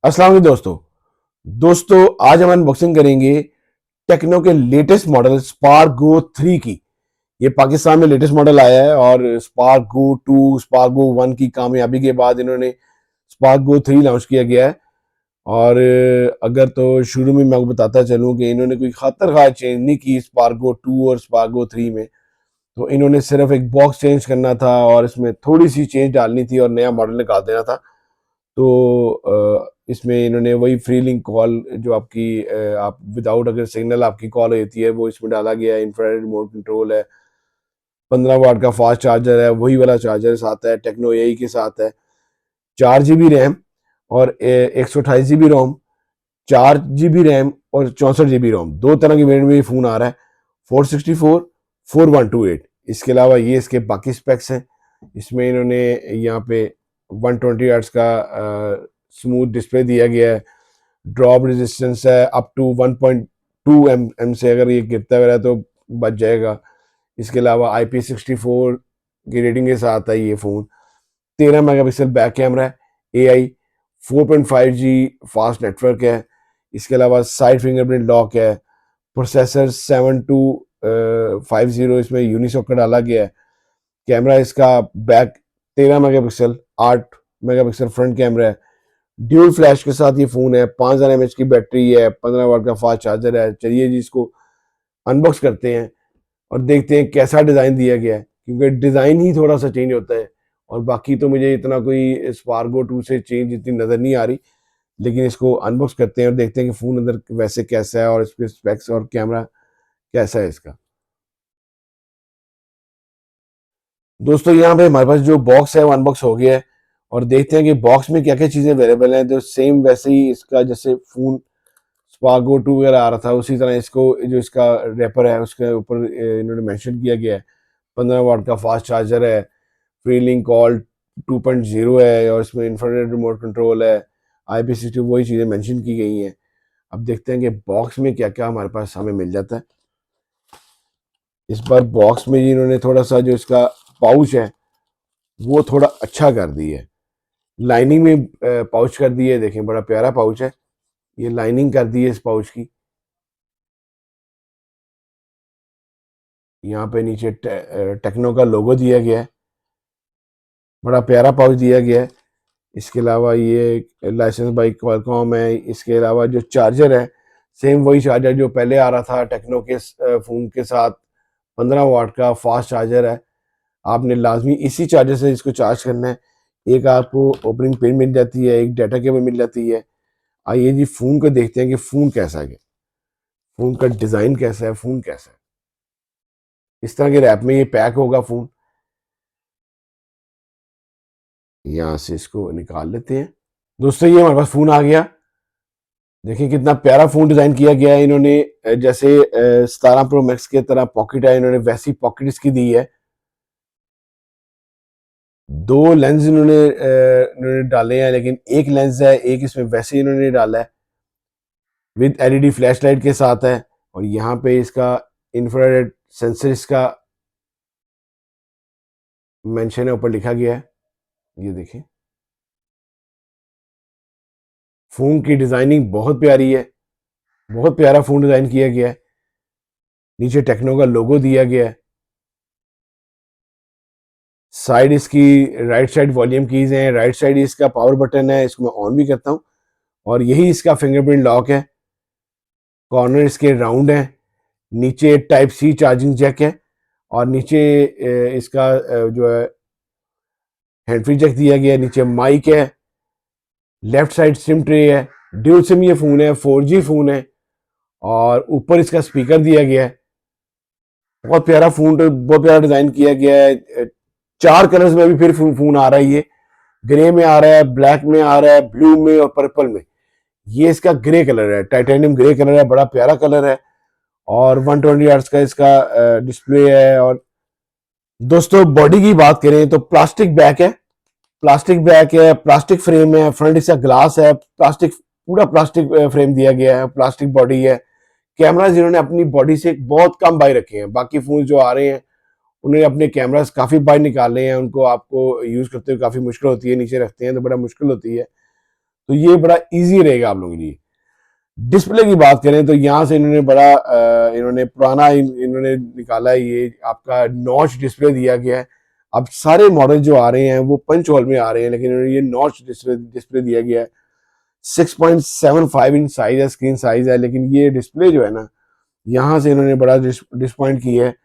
अस्सलाम वालेकुम दोस्तों आज हम अनबॉक्सिंग करेंगे टेक्नो के लेटेस्ट मॉडल स्पार्क गो 3 की। ये पाकिस्तान में लेटेस्ट मॉडल आया है और स्पार्क गो 2 स्पार्क गो 1 की कामयाबी के बाद इन्होंने स्पार्क गो 3 लॉन्च किया गया है। और अगर तो शुरू में मैं आपको बताता चलूं कि इन्होंने कोई खातर खा चेंज नहीं की स्पार्क गो 2 और स्पार्क गो 3 में। तो इन्होंने सिर्फ एक बॉक्स चेंज करना था और इसमें थोड़ी सी चेंज डालनी थी और नया मॉडल निकाल देना था। तो इसमें इन्होंने वही फ्री लिंक कॉल जो आपकी आप विदाउट अगर सिग्नल आपकी कॉल होती है वो इसमें डाला गया है। इंफ्रारेड रिमोट कंट्रोल है, 15 वाट का फास्ट चार्जर है, वही वाला चार्जर साथ है, टेक्नो एआई के साथ है। 4 GB रैम और 128 GB रोम, 4 GB रैम और 64 GB रोम, दो तरह के वेरिएंट में ये फ़ोन आ रहा है, 464, 4128। इसके अलावा ये इसके बाकी स्पेक्स हैं। इसमें इन्होंने यहाँ पे 120 हर्ट्ज का स्मूथ डिस्प्ले दिया गया है। ड्रॉप रेजिस्टेंस है अप टू 1.2 mm से, अगर ये गिरता वगैरह तो बच जाएगा। इसके अलावा IP64 की रेटिंग के साथ है ये फ़ोन। 13 मेगापिक्सल बैक कैमरा है, AI 4.5G फास्ट नेटवर्क है। इसके अलावा साइड फिंगरप्रिंट लॉक है। प्रोसेसर 7250 इसमें यूनिसॉक का डाला गया है। कैमरा इसका back 13 megapixel, 8 megapixel front camera है। ड्यूल फ्लैश के साथ ये फ़ोन है। 5000 mAh की बैटरी है, 15 वाट का फास्ट चार्जर है। चलिए जी इसको अनबॉक्स करते हैं और देखते हैं कैसा डिज़ाइन दिया गया है, क्योंकि डिज़ाइन ही थोड़ा सा चेंज होता है और बाकी तो मुझे इतना कोई स्पार्गो 2 से चेंज इतनी नज़र नहीं आ रही। लेकिन इसको अनबॉक्स करते हैं और देखते हैं कि फ़ोन अंदर वैसे कैसा है और इसके स्पेक्स और कैमरा कैसा है इसका। दोस्तों यहाँ पे हमारे पास जो बॉक्स है वो अनबॉक्स हो गया है और देखते हैं कि बॉक्स में क्या क्या चीज़ें अवेलेबल हैं। तो सेम वैसे ही इसका जैसे फ़ोन स्पार्गो 2 वगैरह आ रहा था उसी तरह इसको जो इसका रैपर है उसके ऊपर इन्होंने मेंशन किया गया है। 15 वाट का फास्ट चार्जर है, फ्री लिंक कॉल 2.0 है और इसमें इंफ्रारेड रिमोट कंट्रोल है, IP60, वही चीज़ें मेंशन की गई हैं। अब देखते हैं कि बॉक्स में क्या क्या हमारे पास हमें मिल जाता है। इस बार बॉक्स में इन्होंने थोड़ा सा जो इसका पाउच है वो थोड़ा अच्छा कर दिया है। लाइनिंग में पाउच कर दिए, देखें बड़ा प्यारा पाउच है। ये लाइनिंग कर दी है इस पाउच की। यहाँ पे नीचे टेक्नो का लोगो दिया गया है, बड़ा प्यारा पाउच दिया गया है। इसके अलावा ये लाइसेंस बाई क्वालकॉम है। इसके अलावा जो चार्जर है सेम वही चार्जर जो पहले आ रहा था टेक्नो के फ़ोन के साथ, 15 वाट का फास्ट चार्जर है। आपने लाजमी इसी चार्जर से इसको चार्ज करना है। एक आपको ओपनिंग पिन मिल जाती है, एक डाटा केबल मिल जाती है। आइए जी फ़ोन को देखते हैं कि फ़ोन कैसा है, फ़ोन का डिज़ाइन कैसा है, फ़ोन कैसा है। इस तरह के रैप में ये पैक होगा फ़ोन। यहाँ से इसको निकाल लेते हैं। दोस्तों ये हमारे पास फ़ोन आ गया। देखिए कितना प्यारा फ़ोन डिज़ाइन किया गया है इन्होंने। जैसे 17 प्रो मैक्स के तरह पॉकेट है, इन्होंने वैसी पॉकेट इसकी दी है। दो लेंस इन्होंने डाले हैं, लेकिन एक लेंस है, एक इसमें वैसे इन्होंने डाला है विद एलईडी फ्लैश लाइट के साथ है। और यहाँ पे इसका इंफ्रारेड सेंसर इसका मेंशन है, ऊपर लिखा गया है। ये देखिए फ़ोन की डिज़ाइनिंग बहुत प्यारी है, बहुत प्यारा फ़ोन डिज़ाइन किया गया है। नीचे टेक्नो का लोगो दिया गया है। साइड इसकी राइट साइड वॉल्यूम कीज हैं, राइट साइड इसका पावर बटन है, इसको मैं ऑन भी करता हूँ और यही इसका फिंगरप्रिंट लॉक है। कॉर्नर इसके राउंड है। नीचे टाइप सी चार्जिंग जैक है और नीचे इसका जो है हैंड फ्री जैक दिया गया है। नीचे माइक है, लेफ्ट साइड सिम ट्रे है। ड्यूल सिम ये फ़ोन है, 4G फ़ोन है और ऊपर इसका स्पीकर दिया गया है। बहुत प्यारा फ़ोन, बहुत प्यारा डिज़ाइन किया गया है। 4 कलर्स में भी फिर फ़ोन आ रहा है। ये ग्रे में आ रहा है, ब्लैक में आ रहा है, ब्लू में और पर्पल में। ये इसका ग्रे कलर है, टाइटेनियम ग्रे कलर है, बड़ा प्यारा कलर है और 120 हर्ट्ज का इसका डिस्प्ले है। और दोस्तों बॉडी की बात करें तो प्लास्टिक बैक है, प्लास्टिक बैक है, प्लास्टिक फ्रेम है, फ्रंट इसका ग्लास है, प्लास्टिक, पूरा प्लास्टिक फ्रेम दिया गया है, प्लास्टिक बॉडी है। कैमराज इन्होंने अपनी बॉडी से बहुत कम बाई रखे हैं। बाकी फोन जो आ रहे हैं उन्होंने अपने कैमराज काफ़ी बाहर निकाले हैं, उनको आपको यूज़ करते हुए काफ़ी मुश्किल होती है, नीचे रखते हैं तो बड़ा मुश्किल होती है। तो ये बड़ा इजी रहेगा आप लोगों के लिए। डिस्प्ले की बात करें तो यहाँ से इन्होंने बड़ा इन्होंने पुराना इन्होंने निकाला है, ये आपका नॉच डिस्प्ले दिया गया है। अब सारे मॉडल जो आ रहे हैं वो पंच होल में आ रहे हैं, लेकिन इन्होंने ये नॉच डिस्प्ले दिया गया है। 6.75 इंच साइज है, स्क्रीन साइज है, लेकिन ये डिस्प्ले जो है ना, यहाँ से इन्होंने बड़ा डिसपॉइंट किया है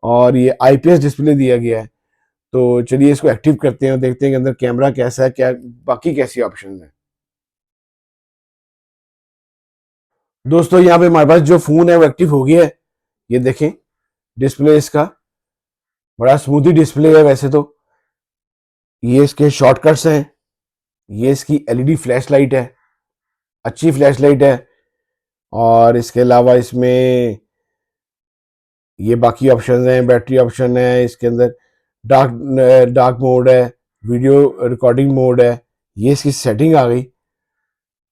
और ये आईपीएस डिस्प्ले दिया गया है। तो चलिए इसको एक्टिव करते हैं और देखते हैं कि अंदर कैमरा कैसा है, क्या बाकी कैसी ऑप्शन है। दोस्तों यहाँ पे हमारे पास जो फोन है वो एक्टिव हो गया है। ये देखें डिस्प्ले इसका बड़ा स्मूथी डिस्प्ले है। वैसे तो ये इसके शॉर्टकट्स हैं, ये इसकी एलईडी फ्लैश लाइट है, अच्छी फ्लैश लाइट है। और इसके अलावा इसमें ये बाकी ऑप्शंस हैं, बैटरी ऑप्शन है इसके अंदर, डार्क मोड है, वीडियो रिकॉर्डिंग मोड है, ये इसकी सेटिंग आ गई।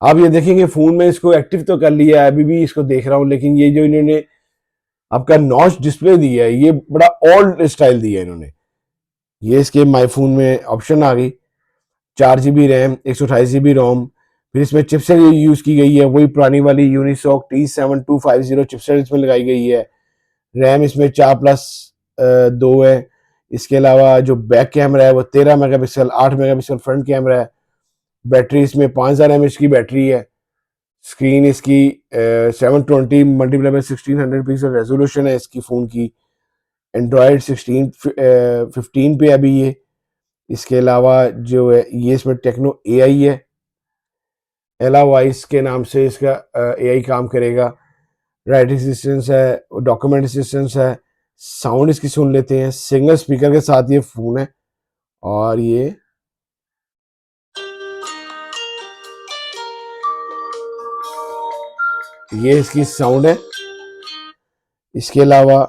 आप ये देखेंगे फोन में इसको एक्टिव तो कर लिया है, अभी भी इसको देख रहा हूं, लेकिन ये जो इन्होंने आपका नॉच डिस्प्ले दिया है ये बड़ा ओल्ड स्टाइल दिया है इन्होंने। ये इसके माई फोन में ऑप्शन आ गई, 4 GB रैम, 128 GB रोम। फिर इसमें चिपसेट यूज की गई है, वही पुरानी वाली यूनिसॉक T7250 चिपसेट इसमें लगाई गई है। रैम इसमें 4+2 है। इसके अलावा जो बैक कैमरा है वो 13 मेगापिक्सल, 8 मेगापिक्सल फ्रंट कैमरा है। बैटरी इसमें 5000 mAh की बैटरी है। स्क्रीन इसकी 720 मल्टीप्लाई बाय 1600 पिक्सल रेजोल्यूशन है इसकी फ़ोन की। एंड्रॉयड 15 पे अभी ये। इसके अलावा जो है ये इसमें टेक्नो एआई है, एला वॉइस के नाम से इसका एआई काम करेगा। राइटिंग असिस्टेंस है, डॉक्यूमेंट असिस्टेंस है। साउंड इसकी सुन लेते हैं, सिंगल स्पीकर के साथ ये फ़ोन है। और ये इसकी साउंड है। इसके अलावा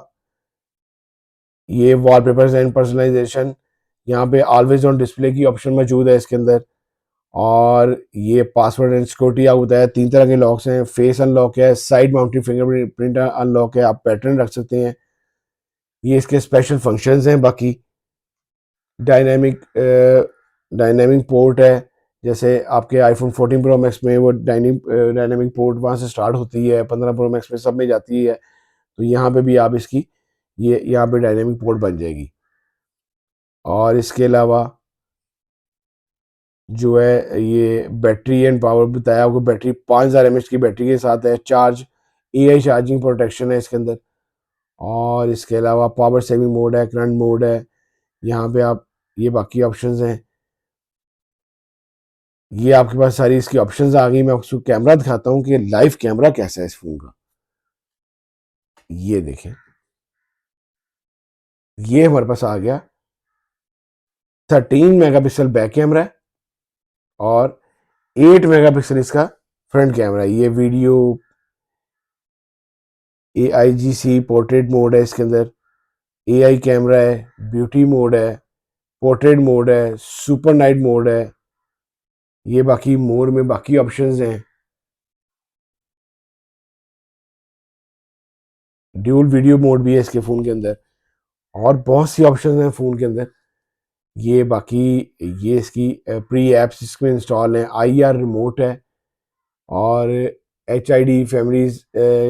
ये वॉलपेपर्स एंड पर्सनलाइजेशन, यहाँ पे ऑलवेज ऑन डिस्प्ले की ऑप्शन मौजूद है इसके अंदर। और ये पासवर्ड एंड सिक्योरिटी आपको बताया, 3 तरह के लॉक्स हैं, फेस अनलॉक है, साइड माउंटेड फिंगरप्रिंट अनलॉक है, आप पैटर्न रख सकते हैं। ये इसके स्पेशल फंक्शंस हैं। बाकी डायनेमिक पोर्ट है, जैसे आपके आईफोन 14 प्रो मैक्स में वो डायनेमिक पोर्ट वहाँ से स्टार्ट होती है, 15 प्रो मैक्स में सब में जाती है। तो यहाँ पे भी आप इसकी ये यहाँ पे डायनेमिक पोर्ट बन जाएगी। और इसके अलावा जो है ये बैटरी एंड पावर बताया आपको, बैटरी 5000 mAh की बैटरी के साथ है। चार्ज एआई चार्जिंग प्रोटेक्शन है इसके अंदर। और इसके अलावा पावर सेविंग मोड है, करंट मोड है। यहाँ पे आप ये बाकी ऑप्शंस हैं। ये आपके पास सारी इसकी ऑप्शंस आ गई। मैं आपको कैमरा दिखाता हूँ कि लाइव कैमरा कैसा है इस फोन का। ये देखें, ये हमारे पास आ गया 13 मेगापिक्सल बैक कैमरा है और 8 मेगापिक्सल इसका फ्रंट कैमरा है। ये वीडियो AIGC पोर्ट्रेट मोड है इसके अंदर, AI कैमरा है, ब्यूटी मोड है, पोर्ट्रेट मोड है, सुपर नाइट मोड है। ये बाकी मोड में बाकी ऑप्शंस हैं। ड्यूल वीडियो मोड भी है इसके फ़ोन के अंदर और बहुत सी ऑप्शंस हैं फ़ोन के अंदर। ये बाकी ये इसकी प्री एप्स इसमें इंस्टॉल हैं। IR रिमोट है और HID फैमिलीज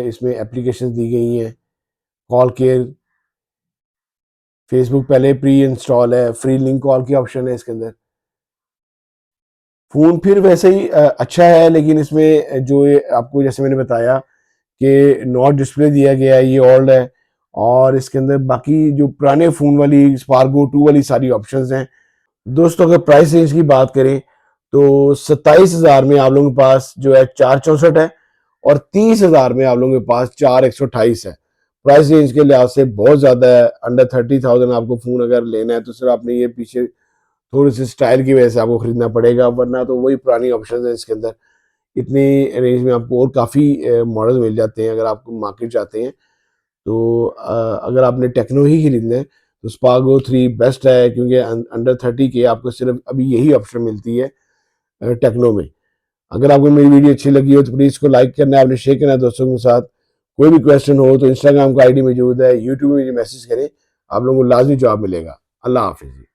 इसमें एप्लीकेशन दी गई हैं। कॉल केयर, फेसबुक पहले प्री इंस्टॉल है, फ्री लिंक कॉल की ऑप्शन है इसके अंदर। फ़ोन फिर वैसे ही अच्छा है, लेकिन इसमें जो ये आपको जैसे मैंने बताया कि नॉट डिस्प्ले दिया गया है, ये ओल्ड है। और इसके अंदर बाकी जो पुराने फ़ोन वाली स्पार्क गो 2 वाली सारी ऑप्शंस हैं। दोस्तों अगर प्राइस रेंज की बात करें तो 27,000 में आप लोगों के पास जो है 464 है और 30,000 में आप लोगों के पास 4128 है। प्राइस रेंज के लिहाज से बहुत ज़्यादा है। अंडर 30,000 आपको फ़ोन अगर लेना है तो सिर्फ आपने ये पीछे थोड़ी सी स्टाइल की वजह से आपको खरीदना पड़ेगा, वरना तो वही पुरानी ऑप्शन है इसके अंदर। इतनी रेंज में आपको और काफ़ी मॉडल मिल जाते हैं। अगर आप मार्केट जाते हैं तो अगर आपने टेक्नो ही खरीदना है तो स्पार्क गो 3 बेस्ट है, क्योंकि अंडर 30 के आपको सिर्फ अभी यही ऑप्शन मिलती है टेक्नो में। अगर आपको मेरी वीडियो अच्छी लगी हो तो प्लीज़ इसको लाइक करना है, आपने शेयर करना है दोस्तों के साथ। कोई भी क्वेश्चन हो तो इंस्टाग्राम का आईडी मौजूद है, यूट्यूब में मुझे मैसेज करें, आप लोगों को लाजमी जवाब मिलेगा। अल्लाह हाफिज़।